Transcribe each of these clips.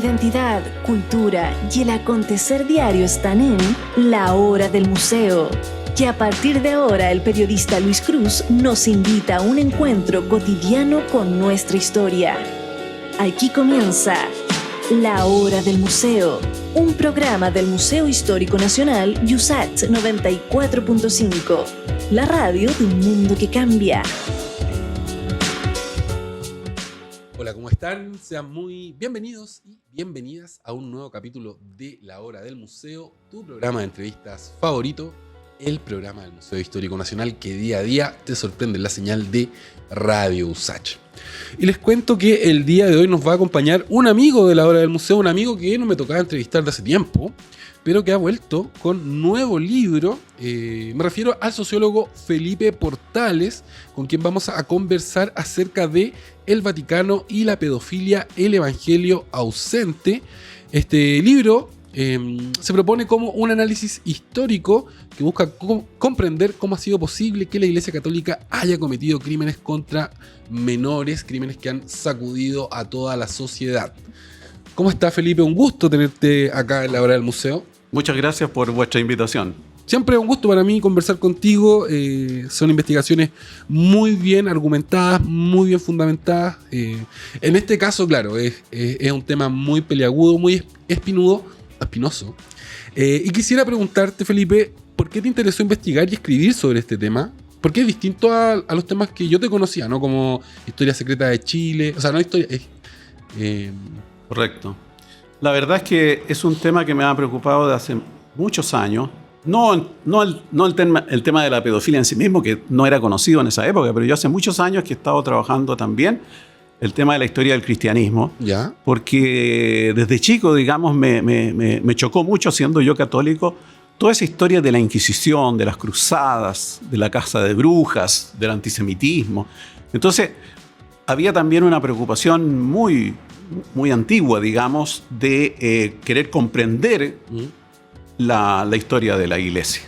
Identidad, cultura y el acontecer diario están en La Hora del Museo. Que a partir de ahora el periodista Luis Cruz nos invita a un encuentro cotidiano con nuestra historia. Aquí comienza La Hora del Museo, un programa del Museo Histórico Nacional USACH 94.5, la radio de un mundo que cambia. Hola, ¿cómo están? Sean muy bienvenidos y bienvenidas a un nuevo capítulo de La Hora del Museo, tu programa de entrevistas favorito, el programa del Museo Histórico Nacional que día a día te sorprende en la señal de Radio USACH. Y les cuento que el día de hoy nos va a acompañar un amigo de La Hora del Museo, un amigo que no me tocaba entrevistar de hace tiempo, pero que ha vuelto con nuevo libro. Me refiero al sociólogo Felipe Portales, con quien vamos a conversar acerca de el Vaticano y la pedofilia, el Evangelio ausente. Este libro se propone como un análisis histórico que busca comprender cómo ha sido posible que la Iglesia Católica haya cometido crímenes contra menores, crímenes que han sacudido a toda la sociedad. ¿Cómo está, Felipe? Un gusto tenerte acá en La Hora del Museo. Muchas gracias por vuestra invitación. Siempre es un gusto para mí conversar contigo. Son investigaciones muy bien argumentadas, muy bien fundamentadas. En este caso, claro, es un tema muy peliagudo, muy espinoso. Y quisiera preguntarte, Felipe, ¿por qué te interesó investigar y escribir sobre este tema? Porque es distinto a los temas que yo te conocía, ¿no? Como Historia Secreta de Chile. O sea, no historia... Correcto. La verdad es que es un tema que me ha preocupado de hace muchos años. No el tema de la pedofilia en sí mismo, que no era conocido en esa época, pero yo hace muchos años que he estado trabajando también el tema de la historia del cristianismo. ¿Ya? Porque desde chico, digamos, me chocó mucho, siendo yo católico, toda esa historia de la Inquisición, de las cruzadas, de la caza de brujas, del antisemitismo. Entonces, había también una preocupación muy antigua, digamos, de querer comprender la historia de la Iglesia.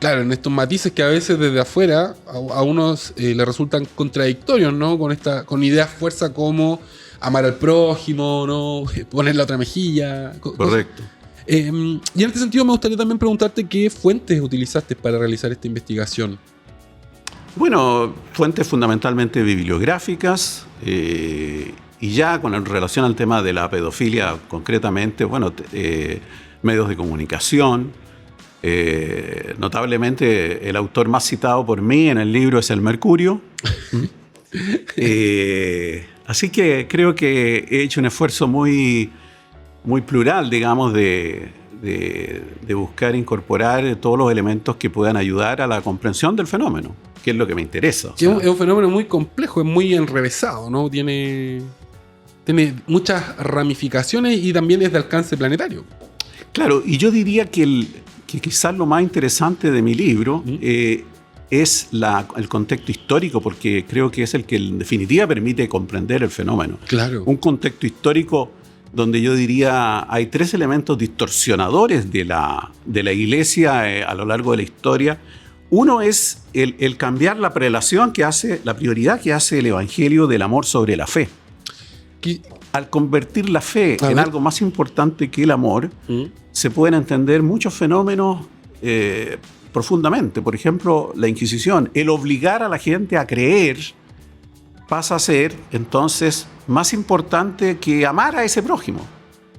Claro, en estos matices que a veces desde afuera a unos le resultan contradictorios, ¿no? Con ideas fuerza como amar al prójimo, ¿no? Poner la otra mejilla. Correcto. Y en este sentido me gustaría también preguntarte qué fuentes utilizaste para realizar esta investigación. Bueno, fuentes fundamentalmente bibliográficas, y ya con relación al tema de la pedofilia concretamente, bueno, medios de comunicación. Notablemente el autor más citado por mí en el libro es el Mercurio. Así que creo que he hecho un esfuerzo muy plural, digamos, de buscar incorporar todos los elementos que puedan ayudar a la comprensión del fenómeno, que es lo que me interesa. Es un fenómeno muy complejo, es muy enrevesado, ¿no? Tiene muchas ramificaciones y también es de alcance planetario. Claro, y yo diría que quizás lo más interesante de mi libro es el contexto histórico, porque creo que es el que en definitiva permite comprender el fenómeno. Claro. Un contexto histórico donde yo diría hay tres elementos distorsionadores de la Iglesia a lo largo de la historia. Uno es el cambiar la prelación que hace, la prioridad que hace el Evangelio del amor sobre la fe. Al convertir la fe en algo más importante que el amor, se pueden entender muchos fenómenos profundamente. Por ejemplo, la Inquisición. El obligar a la gente a creer pasa a ser, entonces, más importante que amar a ese prójimo.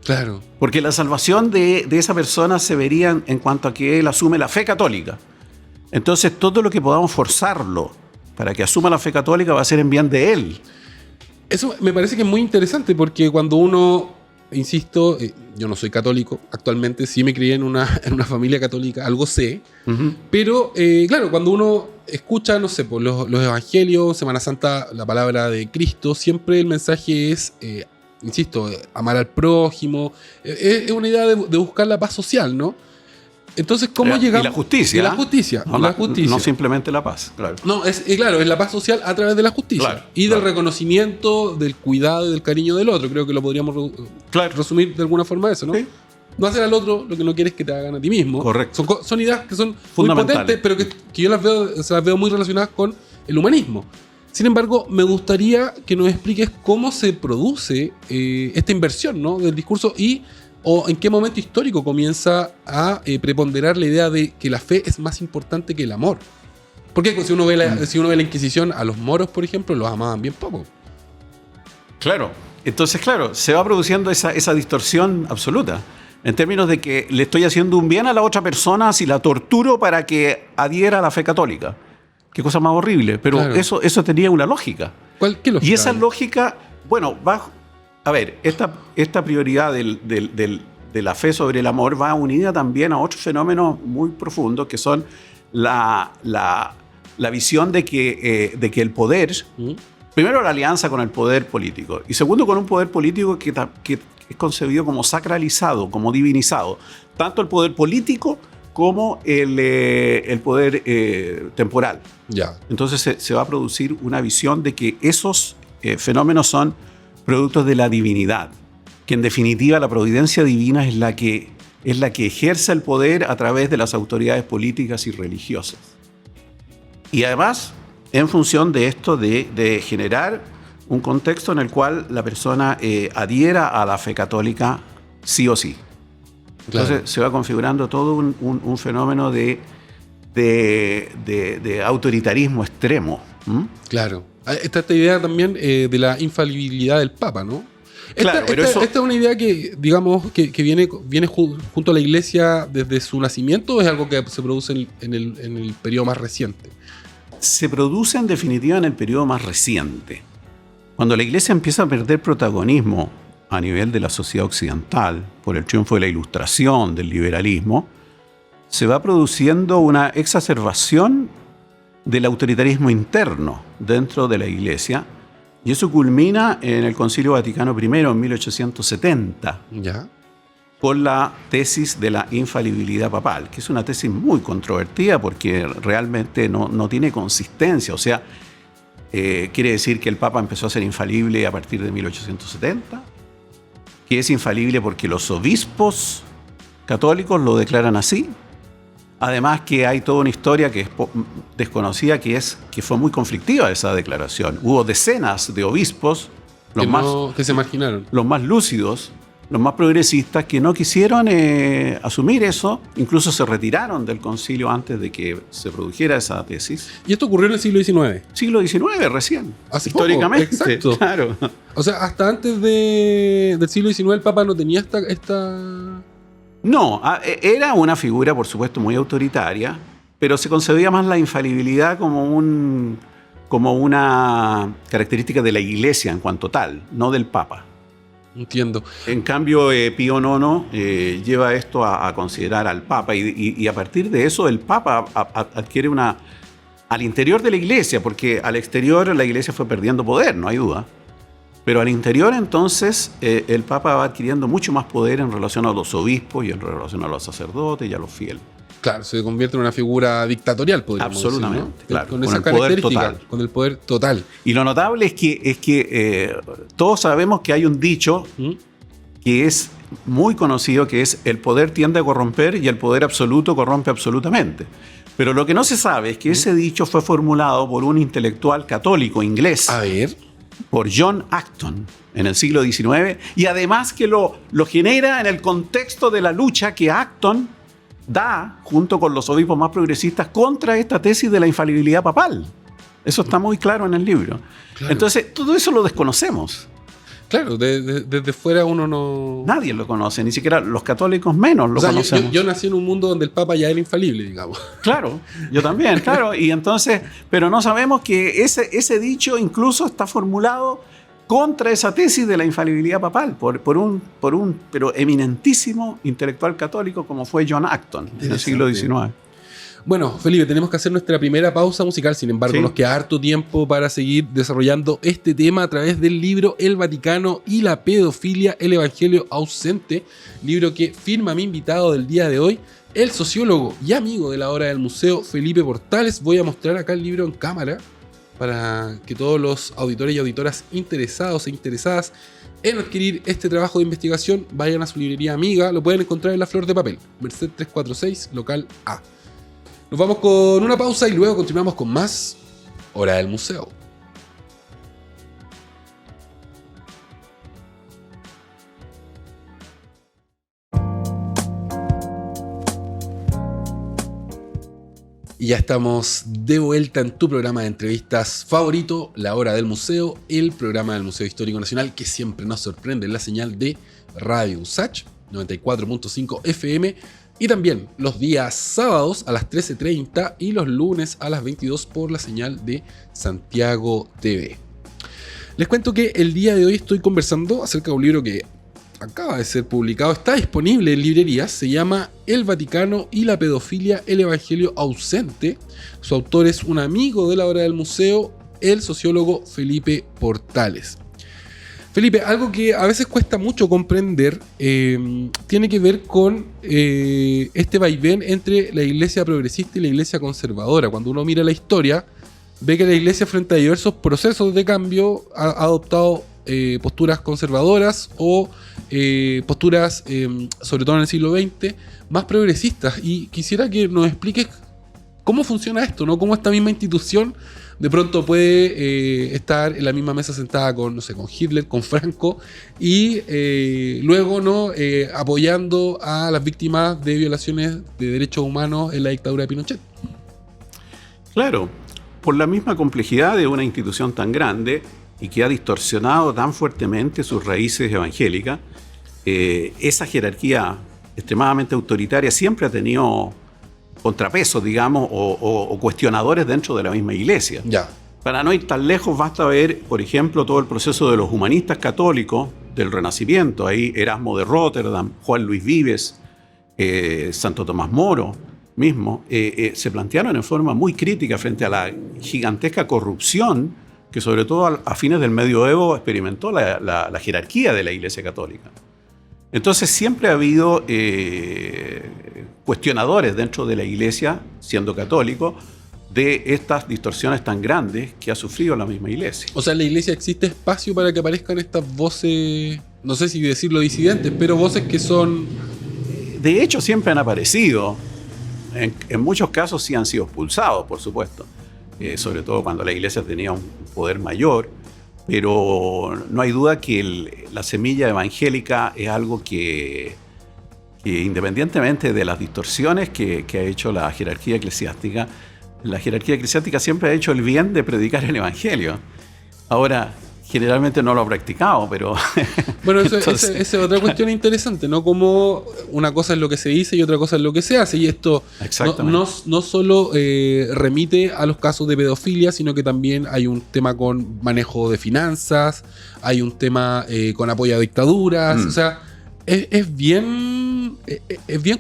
Claro. Porque la salvación de esa persona se vería en cuanto a que él asume la fe católica. Entonces, todo lo que podamos forzarlo para que asuma la fe católica va a ser en bien de él. Eso me parece que es muy interesante porque cuando uno, insisto, yo no soy católico actualmente, sí me crié en una familia católica, algo sé, pero claro, cuando uno escucha, no sé, por los evangelios, Semana Santa, la palabra de Cristo, siempre el mensaje es, insisto, amar al prójimo, es una idea de buscar la paz social, ¿no? Entonces, ¿cómo llegamos? Y la justicia. Y la justicia. No simplemente la paz, claro. No, es la paz social a través de la justicia. Claro, y del reconocimiento, del cuidado y del cariño del otro. Creo que lo podríamos resumir de alguna forma eso, ¿no? Sí. No hacer al otro lo que no quieres que te hagan a ti mismo. Correcto. Son ideas que son muy potentes, pero que yo se las veo muy relacionadas con el humanismo. Sin embargo, me gustaría que nos expliques cómo se produce esta inversión, ¿no?, del discurso o en qué momento histórico comienza a preponderar la idea de que la fe es más importante que el amor. Porque si uno ve la Inquisición, a los moros, por ejemplo, los amaban bien poco. Claro. Entonces, claro, se va produciendo esa distorsión absoluta. En términos de que le estoy haciendo un bien a la otra persona si la torturo para que adhiera a la fe católica. Qué cosa más horrible. Pero claro, eso tenía una lógica. ¿Qué lógica? Y esa lógica, bueno, a ver, esta prioridad de la fe sobre el amor va unida también a otros fenómenos muy profundos que son la visión de que el poder, primero la alianza con el poder político y segundo con un poder político que es concebido como sacralizado, como divinizado, tanto el poder político como el poder temporal. Ya. Entonces se va a producir una visión de que esos fenómenos son productos de la divinidad, que en definitiva la providencia divina es la que ejerce el poder a través de las autoridades políticas y religiosas. Y además, en función de esto de generar un contexto en el cual la persona adhiera a la fe católica sí o sí. Entonces claro, se va configurando todo un fenómeno de autoritarismo extremo. Claro. Está esta idea también de la infalibilidad del Papa, ¿no? Claro, esta es una idea que, digamos, que viene junto a la Iglesia desde su nacimiento, ¿o es algo que se produce en el periodo más reciente? Se produce en definitiva en el periodo más reciente. Cuando la Iglesia empieza a perder protagonismo a nivel de la sociedad occidental, por el triunfo de la Ilustración, del liberalismo, se va produciendo una exacerbación del autoritarismo interno dentro de la Iglesia, y eso culmina en el Concilio Vaticano I en 1870, ¿ya?, con la tesis de la infalibilidad papal, que es una tesis muy controvertida porque realmente no tiene consistencia. O sea, quiere decir que el Papa empezó a ser infalible a partir de 1870, que es infalible porque los obispos católicos lo declaran así. Además que hay toda una historia que es desconocida, que fue muy conflictiva esa declaración. Hubo decenas de obispos, que se marginaron, los más lúcidos, los más progresistas, que no quisieron asumir eso, incluso se retiraron del concilio antes de que se produjera esa tesis. ¿Y esto ocurrió en el siglo XIX? Siglo XIX recién, hace históricamente. Poco, exacto. Claro. O sea, hasta antes del siglo XIX el Papa no tenía esta... No, era una figura, por supuesto, muy autoritaria, pero se concebía más la infalibilidad como una característica de la Iglesia en cuanto tal, no del Papa. Entiendo. En cambio, Pío IX lleva esto a considerar al Papa y a partir de eso el Papa adquiere al interior de la Iglesia, porque al exterior la Iglesia fue perdiendo poder, no hay duda. Pero al interior, entonces, el Papa va adquiriendo mucho más poder en relación a los obispos y en relación a los sacerdotes y a los fieles. Claro, se convierte en una figura dictatorial, podríamos absolutamente, decir, ¿no? Claro, con esa característica, con el poder total. Y lo notable es que todos sabemos que hay un dicho que es muy conocido, que es: el poder tiende a corromper y el poder absoluto corrompe absolutamente. Pero lo que no se sabe es que ese dicho fue formulado por un intelectual católico inglés. A ver. Por John Acton en el siglo XIX, y además que lo genera en el contexto de la lucha que Acton da junto con los obispos más progresistas contra esta tesis de la infalibilidad papal. Eso está muy claro en el libro. Claro. Entonces, todo eso lo desconocemos. Claro, desde fuera uno no... Nadie lo conoce, ni siquiera los católicos menos lo conocemos. Yo nací en un mundo donde el Papa ya era infalible, digamos. Claro, yo también, claro. Y entonces, pero no sabemos que ese dicho incluso está formulado contra esa tesis de la infalibilidad papal por un pero eminentísimo intelectual católico como fue John Acton en el siglo XIX. Bueno, Felipe, tenemos que hacer nuestra primera pausa musical. Sin embargo, nos queda harto tiempo para seguir desarrollando este tema a través del libro El Vaticano y la pedofilia, el evangelio ausente, libro que firma mi invitado del día de hoy, el sociólogo y amigo de la hora del museo, Felipe Portales. Voy a mostrar acá el libro en cámara para que todos los auditores y auditoras interesados e interesadas en adquirir este trabajo de investigación vayan a su librería amiga. Lo pueden encontrar en La Flor de Papel, Merced 346, local A. Nos vamos con una pausa y luego continuamos con más Hora del Museo. Y ya estamos de vuelta en tu programa de entrevistas favorito, La Hora del Museo, el programa del Museo Histórico Nacional que siempre nos sorprende en la señal de Radio USACH 94.5 FM y también los días sábados a las 13:30 y los lunes a las 22 por la señal de Santiago TV. Les cuento que el día de hoy estoy conversando acerca de un libro que acaba de ser publicado, está disponible en librerías, se llama El Vaticano y la pedofilia, el evangelio ausente. Su autor es un amigo de La Hora del Museo, el sociólogo Felipe Portales. Felipe, algo que a veces cuesta mucho comprender tiene que ver con este vaivén entre la iglesia progresista y la iglesia conservadora. Cuando uno mira la historia, ve que la iglesia frente a diversos procesos de cambio ha adoptado posturas conservadoras o posturas, sobre todo en el siglo XX, más progresistas. Y quisiera que nos expliques cómo funciona esto, ¿no? Cómo esta misma institución de pronto puede estar en la misma mesa sentada con, no sé, con Hitler, con Franco, y luego, ¿no? Apoyando a las víctimas de violaciones de derechos humanos en la dictadura de Pinochet. Claro, por la misma complejidad de una institución tan grande y que ha distorsionado tan fuertemente sus raíces evangélicas, esa jerarquía extremadamente autoritaria siempre ha tenido contrapesos, digamos, o cuestionadores dentro de la misma iglesia. Ya. Para no ir tan lejos, basta ver, por ejemplo, todo el proceso de los humanistas católicos del Renacimiento. Ahí Erasmo de Róterdam, Juan Luis Vives, Santo Tomás Moro mismo, se plantearon en forma muy crítica frente a la gigantesca corrupción que sobre todo a fines del medioevo experimentó la jerarquía de la Iglesia Católica. Entonces siempre ha habido cuestionadores dentro de la Iglesia, siendo católico, de estas distorsiones tan grandes que ha sufrido la misma Iglesia. O sea, en la Iglesia existe espacio para que aparezcan estas voces, no sé si decirlo disidentes, pero voces que son... De hecho, siempre han aparecido. En muchos casos sí han sido expulsados, por supuesto. Sobre todo cuando la iglesia tenía un poder mayor, pero no hay duda que la semilla evangélica es algo que independientemente de las distorsiones que ha hecho la jerarquía eclesiástica siempre ha hecho el bien de predicar el evangelio. Ahora, generalmente no lo ha practicado, pero... Bueno, esa es otra cuestión interesante, ¿no? Como una cosa es lo que se dice y otra cosa es lo que se hace. Y esto no solo remite a los casos de pedofilia, sino que también hay un tema con manejo de finanzas, hay un tema con apoyo a dictaduras. O sea, es bien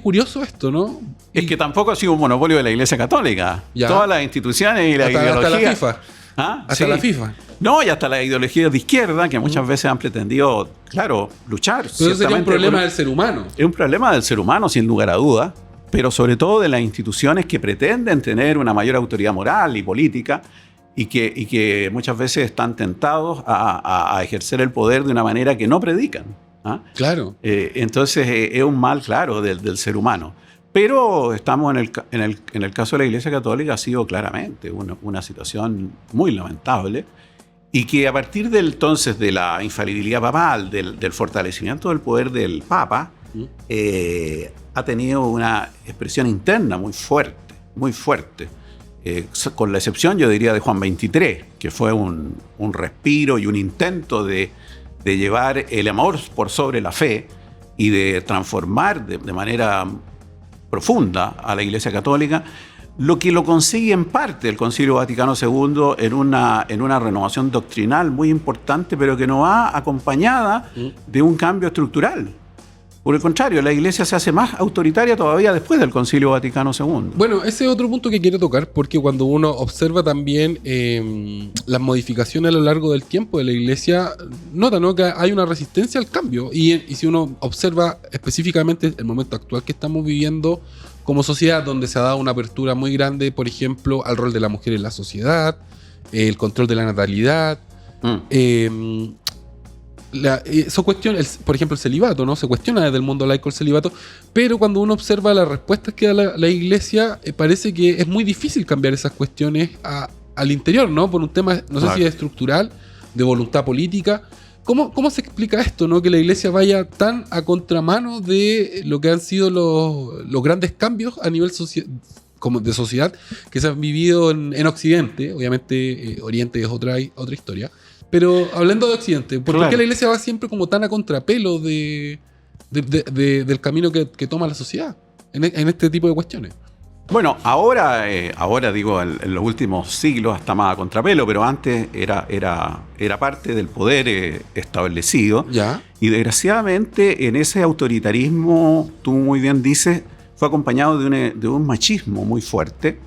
curioso esto, ¿no? Es que tampoco ha sido un monopolio de la Iglesia Católica. Ya. Todas las instituciones y la ideología... Hasta la FIFA. ¿Ah? Hasta la FIFA. No, y hasta las ideologías de izquierda que muchas veces han pretendido, claro, luchar. Pero eso sería un problema del ser humano. Es un problema del ser humano, sin lugar a duda, pero sobre todo de las instituciones que pretenden tener una mayor autoridad moral y política y que muchas veces están tentados a ejercer el poder de una manera que no predican. ¿Ah? Claro. Entonces es un mal, claro, del ser humano. Pero estamos en el caso de la Iglesia Católica ha sido claramente una situación muy lamentable y que a partir entonces de la infalibilidad papal, del fortalecimiento del poder del Papa, ha tenido una expresión interna muy fuerte, con la excepción, yo diría, de Juan XXIII, que fue un respiro y un intento de llevar el amor por sobre la fe y de transformar de manera profunda a la Iglesia Católica, lo que lo consigue en parte el Concilio Vaticano II en una renovación doctrinal muy importante, pero que no va acompañada de un cambio estructural. Por el contrario, la Iglesia se hace más autoritaria todavía después del Concilio Vaticano II. Bueno, ese es otro punto que quiero tocar, porque cuando uno observa también las modificaciones a lo largo del tiempo de la Iglesia, nota, ¿no?, que hay una resistencia al cambio. Y si uno observa específicamente el momento actual que estamos viviendo como sociedad, donde se ha dado una apertura muy grande, por ejemplo, al rol de la mujer en la sociedad, el control de la natalidad, eso cuestiona, por ejemplo, el celibato, ¿no? Se cuestiona desde el mundo laico el celibato, pero cuando uno observa las respuestas que da la Iglesia, parece que es muy difícil cambiar esas cuestiones al interior, ¿no? Por un tema, no sé si es estructural, de voluntad política. ¿Cómo se explica esto, ¿no? Que la Iglesia vaya tan a contramano de lo que han sido los grandes cambios a nivel como de sociedad que se han vivido en Occidente. Obviamente Oriente es otra historia. Pero hablando de Occidente, ¿por qué la iglesia va siempre como tan a contrapelo del camino que toma la sociedad en este tipo de cuestiones? Bueno, ahora digo, en los últimos siglos está más a contrapelo, pero antes era parte del poder establecido. ¿Ya? Y desgraciadamente en ese autoritarismo, tú muy bien dices, fue acompañado de un machismo muy fuerte,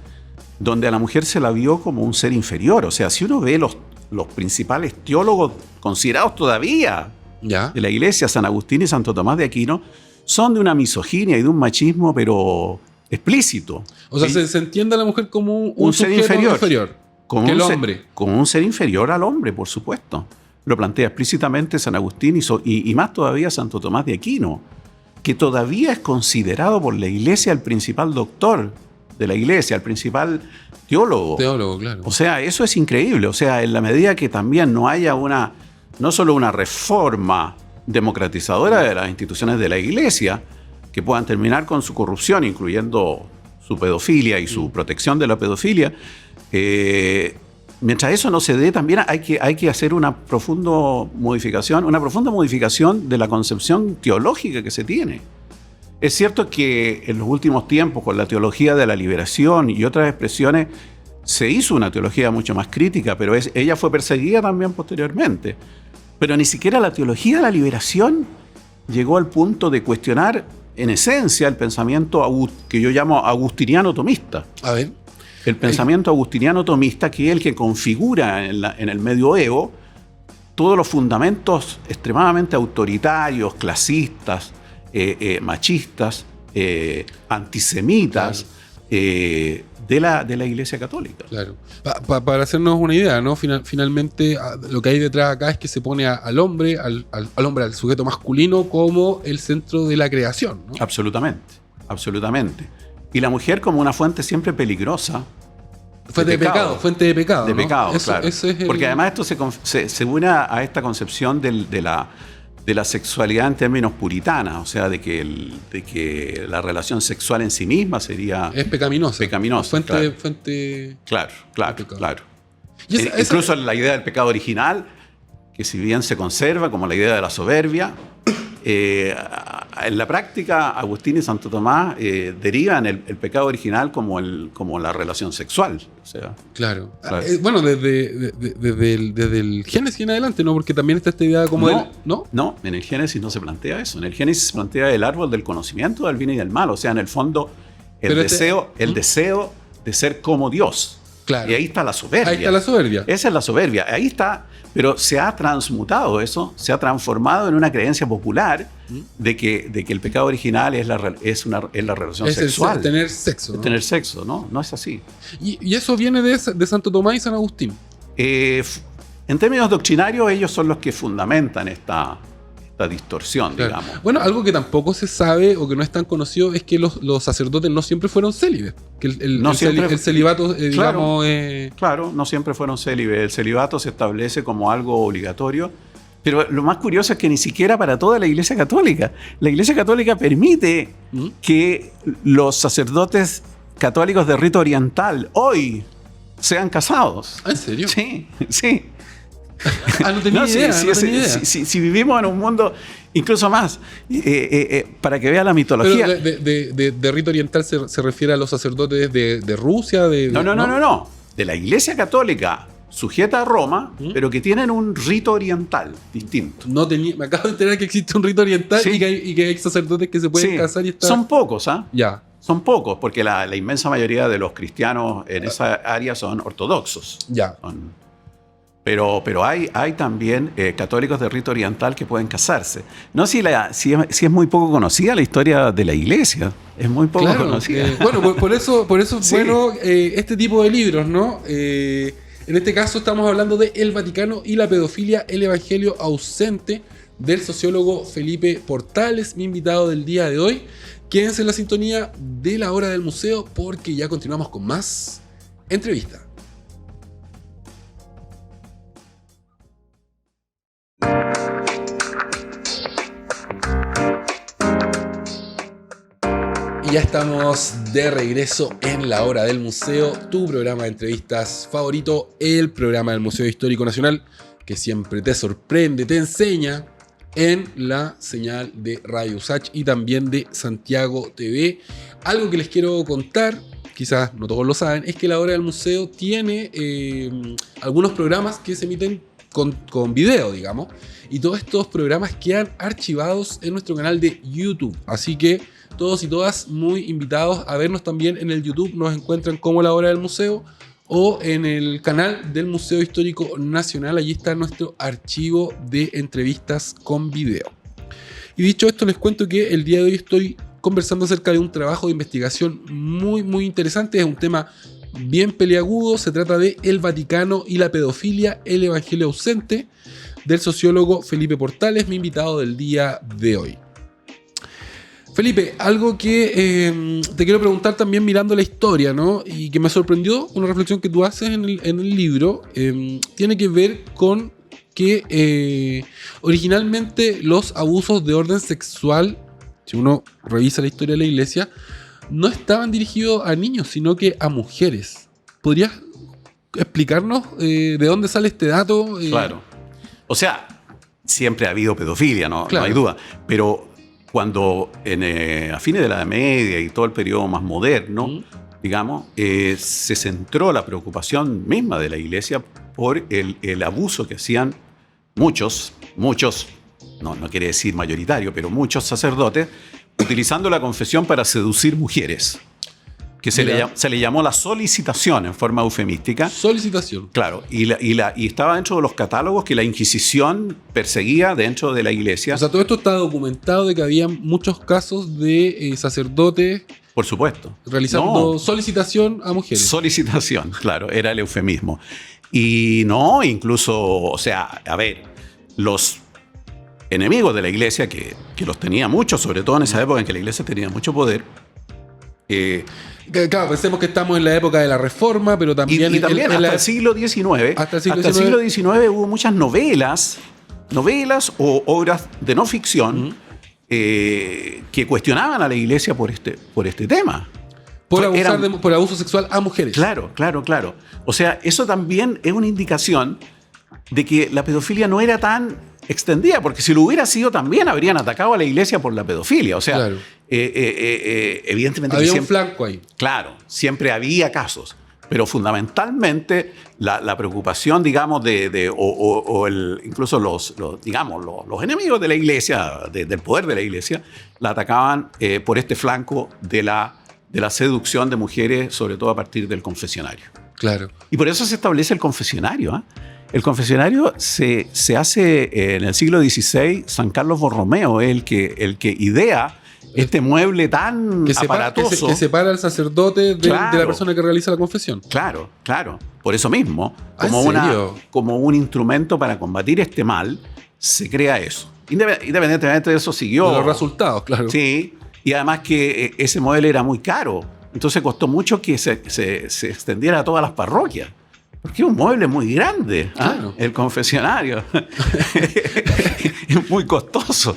donde a la mujer se la vio como un ser inferior. O sea, si uno ve los principales teólogos considerados todavía ¿Ya? de la iglesia, San Agustín y Santo Tomás de Aquino, son de una misoginia y de un machismo, pero explícito. O sea, se entiende a la mujer como un ser sujeto inferior como que el un hombre. Como un ser inferior al hombre, por supuesto. Lo plantea explícitamente San Agustín y más todavía Santo Tomás de Aquino, que todavía es considerado por la iglesia el principal doctor de la iglesia, el principal teólogo. Teólogo, claro. O sea, eso es increíble. O sea, en la medida que también no haya no solo una reforma democratizadora de las instituciones de la iglesia, que puedan terminar con su corrupción, incluyendo su pedofilia y su protección de la pedofilia, mientras eso no se dé, también hay que hacer una profunda modificación de la concepción teológica que se tiene. Es cierto que en los últimos tiempos, con la teología de la liberación y otras expresiones, se hizo una teología mucho más crítica, pero ella fue perseguida también posteriormente. Pero ni siquiera la teología de la liberación llegó al punto de cuestionar en esencia el pensamiento que yo llamo agustiniano-tomista. A ver. El pensamiento agustiniano-tomista, que es el que configura en el medioevo todos los fundamentos extremadamente autoritarios, clasistas, machistas, antisemitas, claro, de la Iglesia Católica. Claro. Para hacernos una idea, ¿no? Finalmente, lo que hay detrás acá es que se pone al hombre, al sujeto masculino, como el centro de la creación, ¿no? Absolutamente, absolutamente. Y la mujer como una fuente siempre peligrosa. Fuente de pecado. De ¿no? pecado, claro. Eso es porque además esto se une a esta concepción de la sexualidad en términos puritanas, o sea, de que la relación sexual en sí misma sería... Es pecaminosa. Fuente. Claro. Y incluso la idea del pecado original, que si bien se conserva como la idea de la soberbia, en la práctica Agustín y Santo Tomás derivan el pecado original como la relación sexual. O sea, claro. Bueno, desde el Génesis en adelante, ¿no? Porque también está esta idea como No, en el Génesis no se plantea eso. En el Génesis se plantea el árbol del conocimiento del bien y del mal. O sea, en el fondo, el deseo de ser como Dios. Claro. Y ahí está la soberbia. Ahí está la soberbia. Esa es la soberbia. Ahí está. Pero se ha transmutado eso, se ha transformado en una creencia popular de que el pecado original es la relación sexual. Es tener sexo. ¿no? Tener sexo, ¿no? No es así. Y eso viene de Santo Tomás y San Agustín. En términos doctrinarios, ellos son los que fundamentan esta distorsión, claro, digamos. Bueno, algo que tampoco se sabe o que no es tan conocido es que los sacerdotes no siempre fueron célibes. Que el celibato, digamos... Claro, no siempre fueron célibes. El celibato se establece como algo obligatorio. Pero lo más curioso es que ni siquiera para toda la Iglesia Católica. La Iglesia Católica permite que los sacerdotes católicos de rito oriental hoy sean casados. ¿En serio? Sí. No tenía idea. Si vivimos en un mundo incluso más, para que vea la mitología. Pero de rito oriental se refiere a los sacerdotes de Rusia. No. De la Iglesia Católica sujeta a Roma, pero que tienen un rito oriental distinto. Me acabo de enterar que existe un rito oriental y que hay sacerdotes que se pueden casar y estar... Son pocos, Ya. Son pocos, porque la inmensa mayoría de los cristianos en esa área son ortodoxos. Ya. Pero hay también católicos de rito oriental que pueden casarse. No si es muy poco conocida la historia de la Iglesia. Es muy poco conocida. Bueno, por eso es bueno este tipo de libros, ¿no? En este caso estamos hablando de El Vaticano y la pedofilia, el evangelio ausente, del sociólogo Felipe Portales, mi invitado del día de hoy. Quédense en la sintonía de La Hora del Museo porque ya continuamos con más entrevista. Y ya estamos de regreso en La Hora del Museo, tu programa de entrevistas favorito, el programa del Museo Histórico Nacional, que siempre te sorprende, te enseña en la señal de Radio USACH y también de Santiago TV. Algo que les quiero contar, quizás no todos lo saben, es que La Hora del Museo tiene algunos programas que se emiten con video, digamos, y todos estos programas quedan archivados en nuestro canal de YouTube. Así que todos y todas muy invitados a vernos también en el YouTube. Nos encuentran como La Hora del Museo o en el canal del Museo Histórico Nacional. Allí está nuestro archivo de entrevistas con video. Y dicho esto, les cuento que el día de hoy estoy conversando acerca de un trabajo de investigación muy interesante. Es un tema bien peliagudo. Se trata de El Vaticano y la pedofilia, el evangelio ausente, del sociólogo Felipe Portales, mi invitado del día de hoy. Felipe, algo que te quiero preguntar también mirando la historia, ¿no? Y que me sorprendió, una reflexión que tú haces en el libro, tiene que ver con que originalmente los abusos de orden sexual, si uno revisa la historia de la Iglesia, no estaban dirigidos a niños, sino que a mujeres. ¿Podrías explicarnos de dónde sale este dato? Claro. O sea, siempre ha habido pedofilia, ¿no? Claro. No hay duda. Pero cuando a fines de la Edad Media y todo el periodo más moderno, digamos, se centró la preocupación misma de la Iglesia por el abuso que hacían muchos, no quiere decir mayoritario, pero muchos sacerdotes, utilizando la confesión para seducir mujeres, que se le llamó la solicitación en forma eufemística. Solicitación. Claro, y estaba dentro de los catálogos que la Inquisición perseguía dentro de la Iglesia. O sea, todo esto está documentado de que había muchos casos de sacerdotes, por supuesto, realizando solicitación a mujeres. Solicitación, claro, era el eufemismo. Y no, incluso, o sea, a ver, los enemigos de la Iglesia, que los tenía muchos, sobre todo en esa época en que la Iglesia tenía mucho poder. Claro, pensemos que estamos en la época de la Reforma, pero también... Y también hasta el siglo XIX. Hasta el siglo XIX hubo muchas novelas o obras de no ficción que cuestionaban a la Iglesia por este tema. Por abuso sexual a mujeres. Claro. O sea, eso también es una indicación de que la pedofilia no era tan extendida, porque si lo hubiera sido también habrían atacado a la Iglesia por la pedofilia. O sea, claro. Evidentemente había un flanco ahí. Claro, siempre había casos, pero fundamentalmente la preocupación, digamos, incluso los enemigos de la Iglesia, del poder de la Iglesia, la atacaban por este flanco de la seducción de mujeres, sobre todo a partir del confesionario. Claro. Y por eso se establece el confesionario, ¿eh? El confesionario se hace en el siglo XVI. San Carlos Borromeo es el que idea este mueble tan aparatoso. Que separa al sacerdote de la persona que realiza la confesión. Claro. Por eso mismo, como un instrumento para combatir este mal, se crea eso. Independientemente de eso, siguió. De los resultados, claro. Sí, y además que ese mueble era muy caro. Entonces costó mucho que se extendiera a todas las parroquias. Porque es un mueble muy grande, claro. El confesionario. Es muy costoso.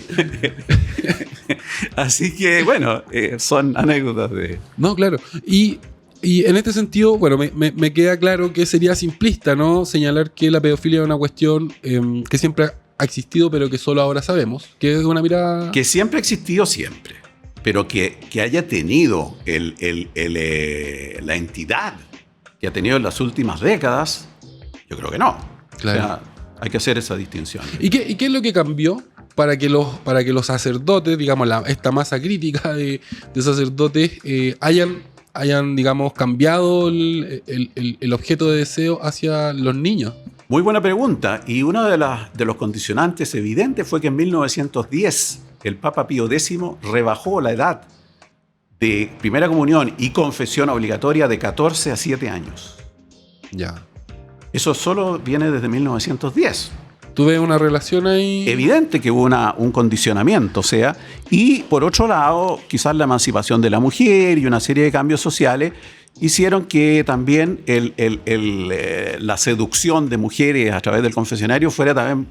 Así que, bueno, son anécdotas de... No, claro. Y en este sentido, bueno, me queda claro que sería simplista, ¿no? Señalar que la pedofilia es una cuestión que siempre ha existido, pero que solo ahora sabemos. Que es una mirada... Que siempre ha existido, siempre. Pero que haya tenido la entidad que ha tenido en las últimas décadas, yo creo que no. Claro. O sea, hay que hacer esa distinción. ¿Y qué es lo que cambió para que los sacerdotes, digamos, esta masa crítica de sacerdotes hayan, digamos, cambiado el objeto de deseo hacia los niños? Muy buena pregunta. Y uno de los condicionantes evidentes fue que en 1910 el Papa Pío X rebajó la edad de primera comunión y confesión obligatoria de 14 a 7 años. Ya. Eso solo viene desde 1910. ¿Tú ves una relación ahí? Evidente que hubo un condicionamiento, o sea, y por otro lado, quizás la emancipación de la mujer y una serie de cambios sociales hicieron que también la seducción de mujeres a través del confesionario fuera también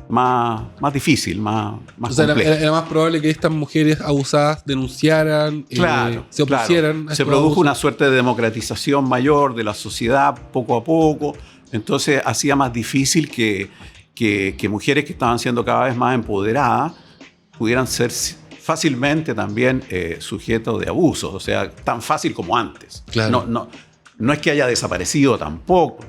más difícil, más O sea, complejo. era más probable que estas mujeres abusadas denunciaran, se opusieran. Claro. Se produjo una suerte de democratización mayor de la sociedad poco a poco. Entonces hacía más difícil que mujeres que estaban siendo cada vez más empoderadas pudieran ser fácilmente también sujetos de abusos. O sea, tan fácil como antes. Claro. No es que haya desaparecido tampoco.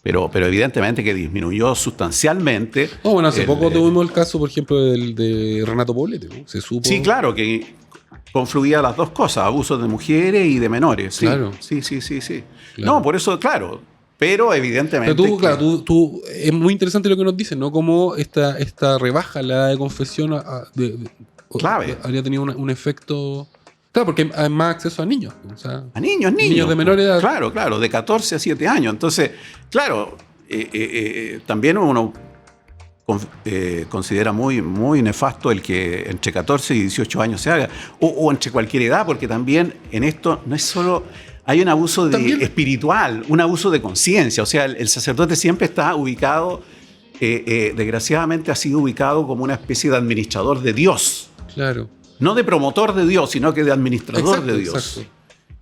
Pero evidentemente que disminuyó sustancialmente. Bueno, hace poco tuvimos el caso, por ejemplo, de Renato Poblete, ¿no? Se supo. Sí, claro, que confluía las dos cosas, abusos de mujeres y de menores. Sí. Claro. Sí. Claro. No, por eso, claro. Pero evidentemente. Pero tú, es muy interesante lo que nos dicen, ¿no? Cómo esta rebaja en la edad de confesión clave. habría tenido un efecto. Claro, porque hay más acceso a niños. O sea, a niños. Niños de menor edad. Claro, de 14 a 7 años. Entonces, claro, también uno considera muy, muy nefasto el que entre 14 y 18 años se haga, o entre cualquier edad, porque también en esto no es solo... Hay un abuso espiritual, un abuso de conciencia. O sea, el sacerdote siempre está ubicado, desgraciadamente ha sido ubicado como una especie de administrador de Dios. Claro. No de promotor de Dios, sino que de administrador de Dios. Exacto.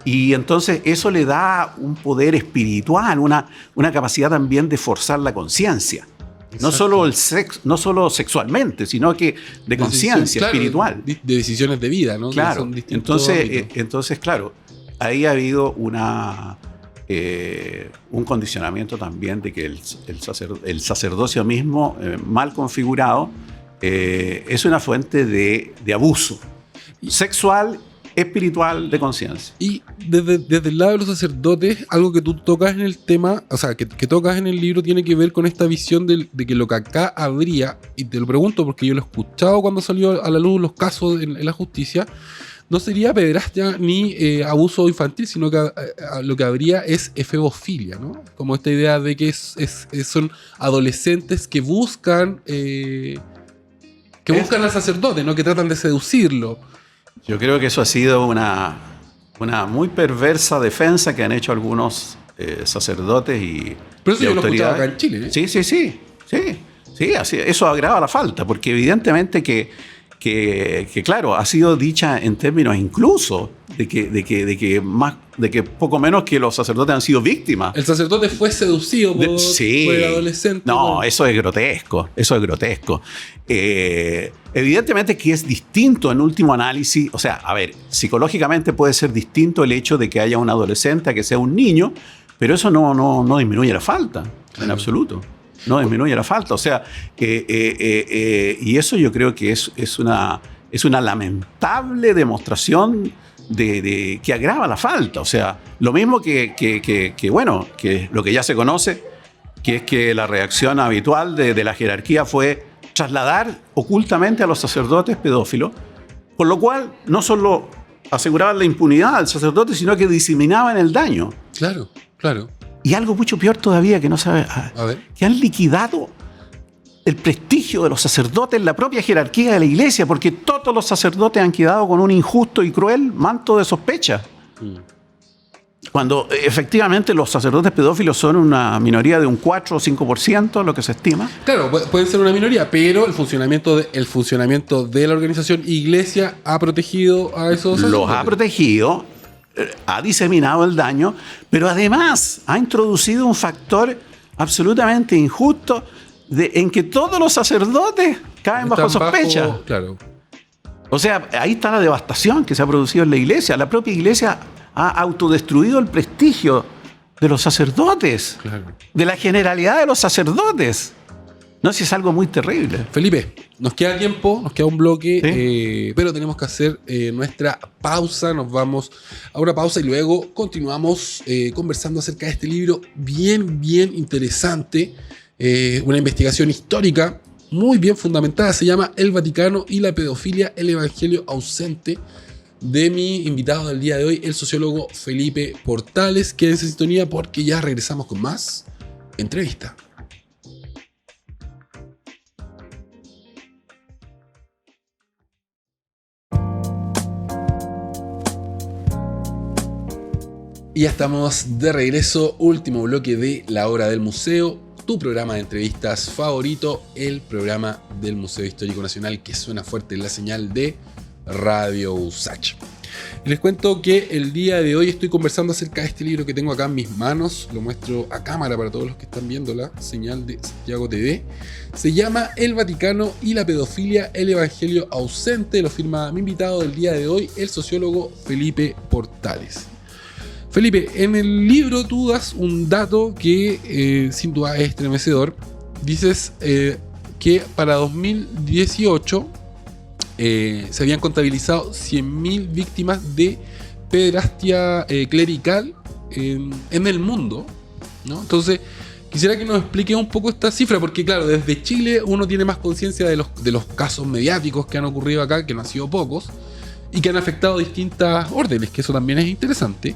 Y entonces eso le da un poder espiritual, una capacidad también de forzar la conciencia. No solo sexualmente, sino que de conciencia espiritual. De decisiones de vida, ¿no? Claro. Entonces, claro, ahí ha habido un condicionamiento también de que el sacerdocio mismo, mal configurado, es una fuente de abuso sexual, espiritual, de conciencia. Y desde el lado de los sacerdotes, algo que tú tocas en el tema, o sea, que tocas en el libro, tiene que ver con esta visión de que lo que acá habría, y te lo pregunto porque yo lo he escuchado cuando salió a la luz los casos en la justicia, no sería pederastia ni abuso infantil, sino que lo que habría es efebofilia, ¿no? Como esta idea de que son adolescentes que buscan al sacerdote, ¿no? Que tratan de seducirlo. Yo creo que eso ha sido una muy perversa defensa que han hecho algunos sacerdotes y pero eso yo lo he escuchado autoridades. acá en Chile, ¿eh? Sí, así, eso agrava la falta, porque evidentemente que claro, ha sido dicha en términos incluso de que poco menos que los sacerdotes han sido víctimas. El sacerdote fue seducido por el adolescente. No, eso es grotesco. Evidentemente que es distinto en último análisis. O sea, a ver, psicológicamente puede ser distinto el hecho de que haya un adolescente a que sea un niño, pero eso no disminuye la falta, en absoluto. No disminuye la falta. O sea, y eso yo creo que es una lamentable demostración de que agrava la falta. O sea, lo mismo que lo que ya se conoce, que es que la reacción habitual de la jerarquía fue trasladar ocultamente a los sacerdotes pedófilos, por lo cual no solo aseguraban la impunidad al sacerdote, sino que diseminaban el daño. Claro. Y algo mucho peor todavía, que no sabe, que han liquidado el prestigio de los sacerdotes en la propia jerarquía de la iglesia, porque todos los sacerdotes han quedado con un injusto y cruel manto de sospecha. Cuando efectivamente los sacerdotes pedófilos son una minoría de un 4 o 5%, lo que se estima. Claro, pueden ser una minoría, pero el funcionamiento de la organización iglesia ha protegido a esos sacerdotes. Los ha protegido, ha diseminado el daño, pero además ha introducido un factor absolutamente injusto en que todos los sacerdotes caen bajo sospecha. Claro. O sea, ahí está la devastación que se ha producido en la iglesia. La propia iglesia ha autodestruido el prestigio de los sacerdotes, claro, de la generalidad de los sacerdotes. No sé si es algo muy terrible. Felipe, nos queda tiempo, nos queda un bloque, ¿sí? Pero tenemos que hacer nuestra pausa. Nos vamos a una pausa y luego continuamos conversando acerca de este libro bien interesante. Una investigación histórica muy bien fundamentada. Se llama El Vaticano y la pedofilia, el evangelio ausente, de mi invitado del día de hoy, el sociólogo Felipe Portales. Quédense en sintonía porque ya regresamos con más entrevista. Y ya estamos de regreso, último bloque de La Hora del Museo, tu programa de entrevistas favorito, el programa del Museo Histórico Nacional que suena fuerte en la señal de Radio USACH. Les cuento que el día de hoy estoy conversando acerca de este libro que tengo acá en mis manos. Lo muestro a cámara para todos los que están viendo la señal de Santiago TV. Se llama El Vaticano y la pedofilia, el evangelio ausente. Lo firma mi invitado del día de hoy, el sociólogo Felipe Portales. Felipe, en el libro tú das un dato que sin duda es estremecedor. Dices que para 2018 se habían contabilizado 100.000 víctimas de pederastia clerical en el mundo, ¿no? Entonces, quisiera que nos explique un poco esta cifra, porque claro, desde Chile uno tiene más conciencia de los casos mediáticos que han ocurrido acá, que no han sido pocos, y que han afectado distintas órdenes, que eso también es interesante.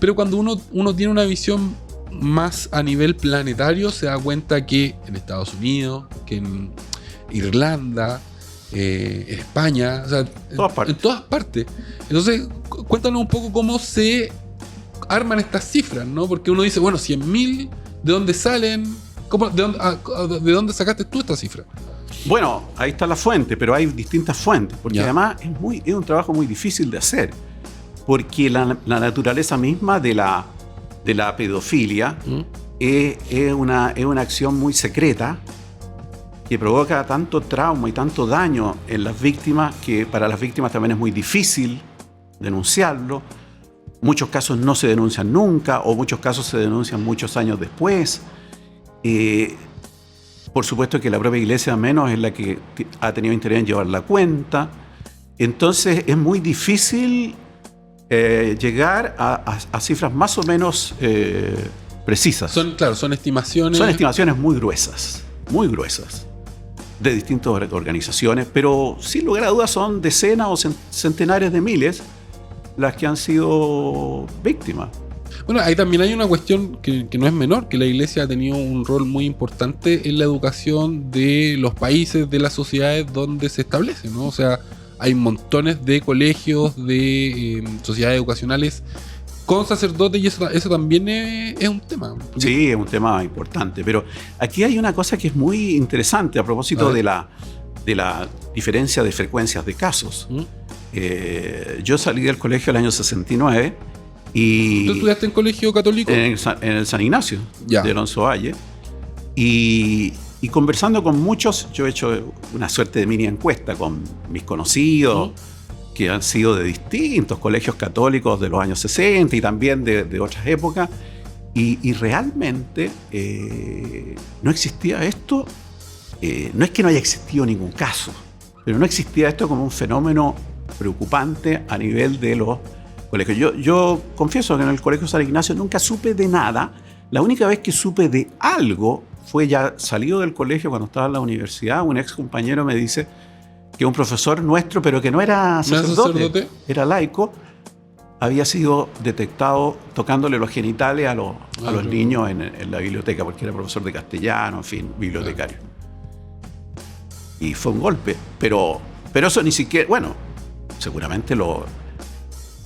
Pero cuando uno tiene una visión más a nivel planetario, se da cuenta que en Estados Unidos, que en Irlanda, en España, o sea, en todas partes. Entonces, cuéntanos un poco cómo se arman estas cifras, ¿no? Porque uno dice, bueno, 100.000, ¿de dónde salen? ¿De dónde sacaste tú esta cifra? Bueno, ahí está la fuente, pero hay distintas fuentes, porque además es un trabajo muy difícil de hacer, porque la naturaleza misma de la pedofilia es una acción muy secreta, que provoca tanto trauma y tanto daño en las víctimas, que para las víctimas también es muy difícil denunciarlo. Muchos casos no se denuncian nunca, o muchos casos se denuncian muchos años después. Por supuesto que la propia Iglesia menos es la que ha tenido interés en llevar la cuenta. Entonces es muy difícil llegar a cifras más o menos precisas. Son estimaciones. Son estimaciones muy gruesas, de distintas organizaciones, pero sin lugar a dudas son decenas o centenares de miles las que han sido víctimas. Bueno, ahí también hay una cuestión que no es menor, que la Iglesia ha tenido un rol muy importante en la educación de los países, de las sociedades donde se establece, ¿no? O sea, hay montones de colegios, de sociedades educacionales con sacerdotes, y eso también es un tema. Sí, es un tema importante, pero aquí hay una cosa que es muy interesante a propósito de la diferencia de frecuencias de casos. Yo salí del colegio el año 69 y... ¿Tú estudiaste en colegio católico? En el San Ignacio de Alonso Valle, y conversando con muchos, yo he hecho una suerte de mini encuesta con mis conocidos, que han sido de distintos colegios católicos de los años 60 y también de otras épocas, y realmente no existía esto. No es que no haya existido ningún caso, pero no existía esto como un fenómeno preocupante a nivel de los colegios. Yo confieso que en el Colegio San Ignacio nunca supe de nada. La única vez que supe de algo fue ya salido del colegio, cuando estaba en la universidad. Un ex compañero me dice que un profesor nuestro, pero que no era sacerdote, era laico, había sido detectado tocándole los genitales a los niños en la biblioteca, porque era profesor de castellano, en fin, bibliotecario. Y fue un golpe, pero eso ni siquiera, bueno, seguramente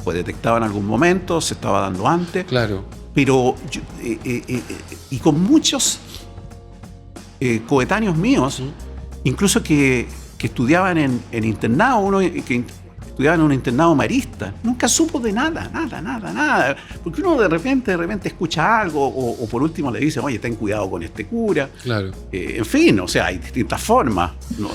fue detectado en algún momento, se estaba dando antes. Claro. Pero y con muchos coetáneos míos, incluso que estudiaban en internado, uno que estudiaba en un internado marista, nunca supo de nada, porque uno de repente escucha algo, o por último le dice, oye, ten cuidado con este cura. Claro. En fin, o sea, hay distintas formas, ¿no?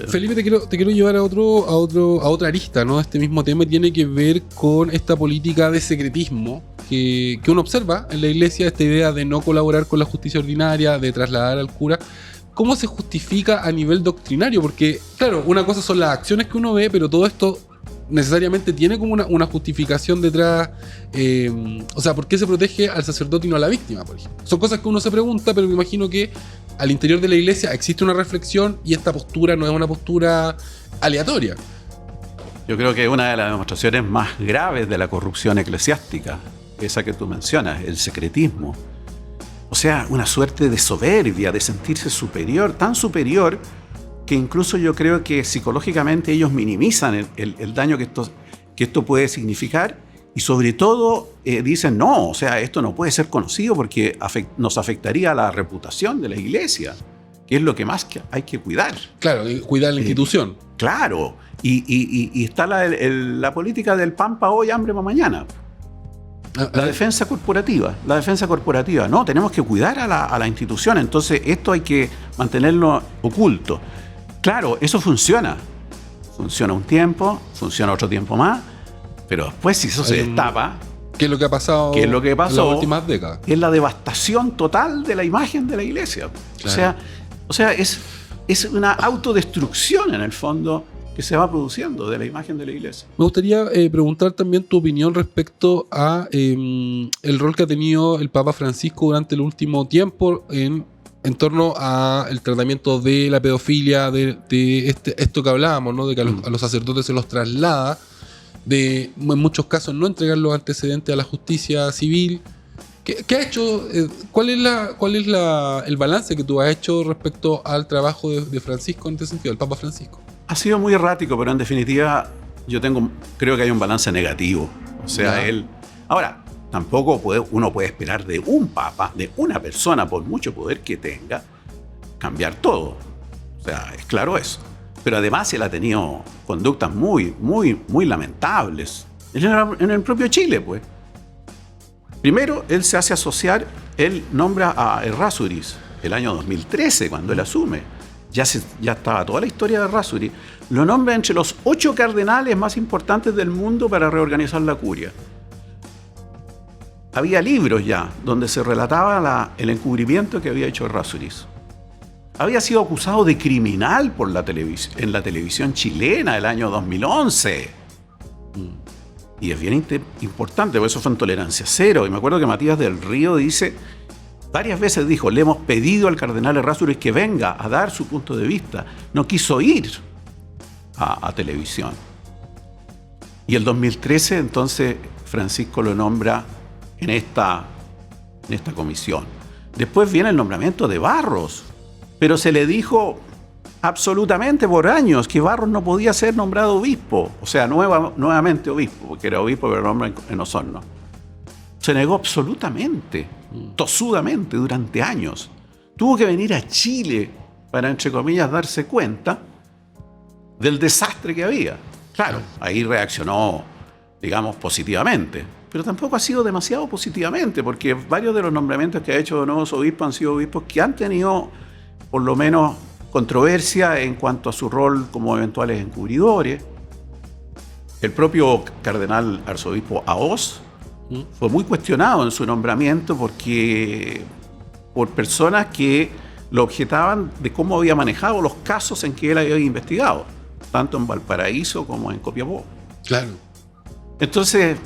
Felipe, te quiero llevar a otra arista, ¿no? Este mismo tema tiene que ver con esta política de secretismo que uno observa en la Iglesia, esta idea de no colaborar con la justicia ordinaria, de trasladar al cura. ¿Cómo se justifica a nivel doctrinario? Porque, claro, una cosa son las acciones que uno ve, pero todo esto necesariamente tiene como una justificación detrás. O sea, ¿por qué se protege al sacerdote y no a la víctima, por ejemplo? Son cosas que uno se pregunta, pero me imagino que al interior de la Iglesia existe una reflexión, y esta postura no es una postura aleatoria. Yo creo que una de las demostraciones más graves de la corrupción eclesiástica, esa que tú mencionas, el secretismo. O sea, una suerte de soberbia, de sentirse superior, tan superior que incluso yo creo que psicológicamente ellos minimizan el daño que esto puede significar, Y sobre todo dicen, no, o sea, esto no puede ser conocido porque nos afectaría a la reputación de la iglesia, que es lo que más hay que cuidar. Claro, cuidar la institución. Claro, y está la política del pan para hoy, hambre para mañana. La defensa corporativa, no, tenemos que cuidar a la institución, entonces esto hay que mantenerlo oculto. Claro, eso funciona un tiempo, funciona otro tiempo más, pero después si eso se destapa, ¿qué es lo que ha pasado en las últimas décadas? Es la devastación total de la imagen de la iglesia. Claro. O sea, es una autodestrucción en el fondo que se va produciendo de la imagen de la iglesia. Me gustaría preguntar también tu opinión respecto a el rol que ha tenido el Papa Francisco durante el último tiempo en torno al tratamiento de la pedofilia, de esto que hablábamos, ¿no? De que a los sacerdotes se los traslada, de en muchos casos no entregar los antecedentes a la justicia civil. ¿Qué ha hecho? ¿Cuál es el balance que tú has hecho respecto al trabajo de Francisco en este sentido, del Papa Francisco? Ha sido muy errático, pero en definitiva creo que hay un balance negativo. O sea, ahora, tampoco uno puede esperar de un papa, de una persona, por mucho poder que tenga, cambiar todo. O sea, es claro eso. Pero además él ha tenido conductas muy, muy, muy lamentables. En el propio Chile, pues. Primero, él se hace asociar, él nombra a Errázuriz el año 2013, cuando él asume. Ya estaba toda la historia de Errázuriz. Lo nombra entre los 8 cardenales más importantes del mundo para reorganizar la curia. Había libros ya donde se relataba el encubrimiento que había hecho Errázuriz. Había sido acusado de criminal en la televisión chilena el año 2011. Y es bien importante, porque eso fue en tolerancia cero. Y me acuerdo que Matías del Río varias veces dijo, le hemos pedido al cardenal Errázuriz que venga a dar su punto de vista. No quiso ir a televisión. Y el 2013, entonces, Francisco lo nombra en esta comisión. Después viene el nombramiento de Barros, pero se le dijo absolutamente por años que Barros no podía ser nombrado obispo, o sea, nuevamente obispo, porque era obispo pero nombra en Osorno. Se negó absolutamente, tosudamente, durante años. Tuvo que venir a Chile para, entre comillas, darse cuenta del desastre que había. Claro, ahí reaccionó, digamos, positivamente, pero tampoco ha sido demasiado positivamente, porque varios de los nombramientos que ha hecho de nuevos obispos han sido obispos que han tenido, por lo menos, controversia en cuanto a su rol como eventuales encubridores. El propio cardenal arzobispo Aoz fue muy cuestionado en su nombramiento por personas que lo objetaban de cómo había manejado los casos en que él había investigado, tanto en Valparaíso como en Copiapó. Claro. Entonces,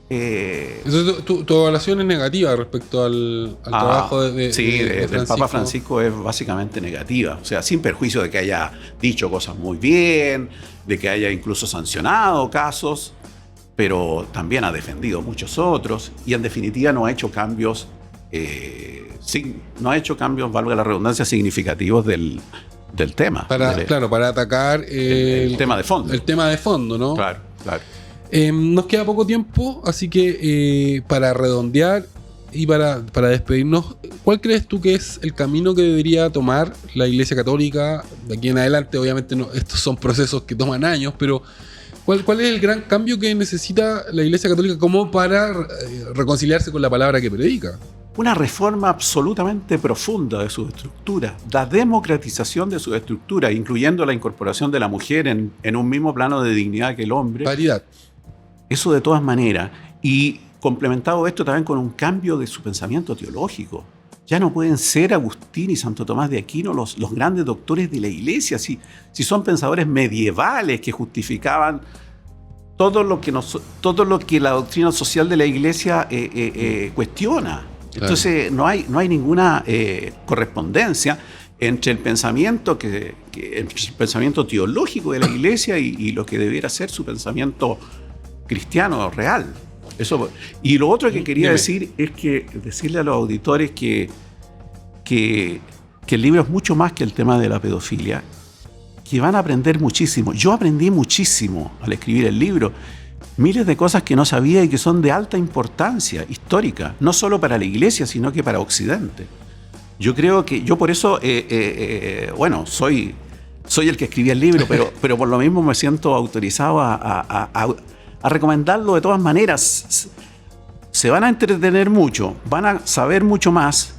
tu evaluación es negativa respecto al trabajo de del Papa Francisco es básicamente negativa. O sea, sin perjuicio de que haya dicho cosas muy bien, de que haya incluso sancionado casos, pero también ha defendido muchos otros y en definitiva no ha hecho cambios, valga la redundancia, significativos del tema. Para atacar el tema de fondo. El tema de fondo, ¿no? Claro. Nos queda poco tiempo, así que para redondear y para despedirnos, ¿cuál crees tú que es el camino que debería tomar la Iglesia Católica de aquí en adelante? Obviamente estos son procesos que toman años, pero ¿cuál es el gran cambio que necesita la Iglesia Católica como para reconciliarse con la palabra que predica? Una reforma absolutamente profunda de su estructura, la democratización de su estructura, incluyendo la incorporación de la mujer en un mismo plano de dignidad que el hombre. Paridad. Eso de todas maneras. Y complementado esto también con un cambio de su pensamiento teológico. Ya no pueden ser Agustín y Santo Tomás de Aquino los grandes doctores de la Iglesia, si son pensadores medievales que justificaban todo lo que la doctrina social de la Iglesia cuestiona. Entonces no hay ninguna correspondencia entre el pensamiento el pensamiento teológico de la Iglesia y lo que debiera ser su pensamiento cristiano real. Eso. Y lo otro que quería decir es decirle a los auditores que el libro es mucho más que el tema de la pedofilia, que van a aprender muchísimo. Yo aprendí muchísimo al escribir el libro, miles de cosas que no sabía y que son de alta importancia histórica, no solo para la Iglesia, sino que para Occidente. Yo creo que, yo por eso, bueno, soy el que escribía el libro, pero por lo mismo me siento autorizado a recomendarlo de todas maneras. Se van a entretener mucho, van a saber mucho más,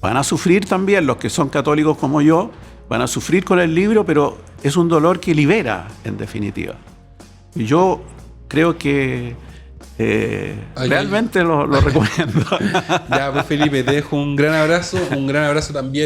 van a sufrir también los que son católicos como yo, van a sufrir con el libro, pero es un dolor que libera, en definitiva. Y yo creo que realmente lo recomiendo. Ya, pues Felipe, te dejo un gran abrazo también